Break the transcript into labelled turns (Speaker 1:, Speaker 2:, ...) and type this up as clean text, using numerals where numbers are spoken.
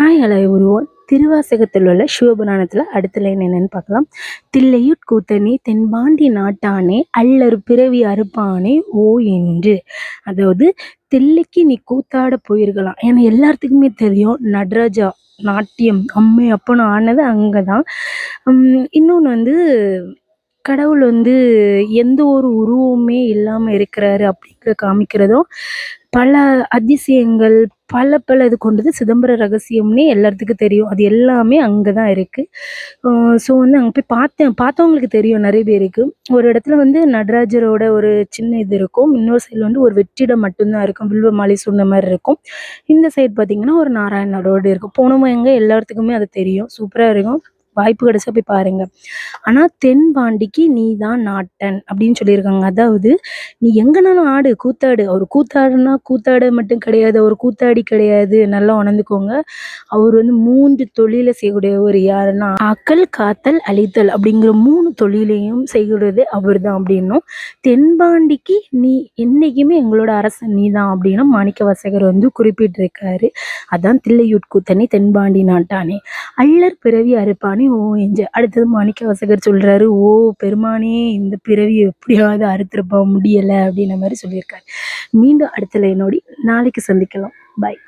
Speaker 1: நாயலை உருவம் திருவாசகத்தில் உள்ள சிவபுராணத்தில் அடுத்த லைன் என்னன்னு பார்க்கலாம். தில்லையுட் கூத்தனே தென்பாண்டி நாட்டானே அல்லறு பிறவி அறுப்பானே ஓ என்று. அதாவது தில்லைக்கு நீ கூத்தாட போயிருக்கலாம். ஏன்னா எல்லாத்துக்குமே தெரியும் நடராஜா நாட்டியம் அம்மை அப்பன்னு ஆனது அங்கே தான். இன்னொன்று கடவுள் எந்த ஒரு உருவமே இல்லாமல் இருக்கிறாரு அப்படிங்கிற காமிக்கிறதும் பல அதிசயங்கள் பல இது கொண்டது சிதம்பர ரகசியம்னே எல்லாத்துக்கும் தெரியும். அது எல்லாமே அங்கே தான் இருக்குது. ஸோ அங்கே போய் பார்த்தவங்களுக்கு தெரியும் நிறைய பேருக்கு. ஒரு இடத்துல நடராஜரோட ஒரு சின்ன இது இருக்கும். இன்னொரு சைடில் ஒரு வெற்றிடம் மட்டும்தான் இருக்கும். வில்வ மாலை சொன்ன மாதிரி இருக்கும். இந்த சைடு பார்த்தீங்கன்னா ஒரு நாராயணரோடு இருக்கும். போனவங்க எல்லாத்துக்குமே அது தெரியும். சூப்பராக இருக்கும். வாய்ப்பு கிடைச்சா போய் பாருங்க. ஆனால் தென்பாண்டிக்கு நீ தான் நாட்டன் அப்படின்னு சொல்லியிருக்காங்க. அதாவது நீ எங்கனாலும் ஆடு கூத்தாடு. அவர் கூத்தாடுனா கூத்தாட மட்டும் கிடையாது, அவர் கூத்தாடி கிடையாது. நல்லா உணர்ந்துக்கோங்க. அவர் 3 தொழிலை செய்யக்கூடியவர். யாருன்னா ஆக்கல் காத்தல் அழித்தல் அப்படிங்கிற 3 தொழிலையும் செய்கிறது அவர் தான் அப்படின்னும். தென்பாண்டிக்கு நீ என்னைக்குமே எங்களோட அரசன் நீ தான் அப்படின்னு மாணிக்கவாசகர் குறிப்பிட்டிருக்காரு. அதான் தில்லையுட்கூத்தனே தென்பாண்டி நாட்டானே அல்லர் பிறவி அறுப்பானே ஓ என்று. அடுத்தது மாணிக்கவாசகர் சொல்றாரு, ஓ பெருமானே இந்த பிறவி எப்படியாவது அறுத்திருப்ப முடியலை அப்படின்ற மாதிரி சொல்லியிருக்காரு. மீண்டும் அடுத்த லைனோடி நாளைக்கு சந்திக்கலாம். பாய்.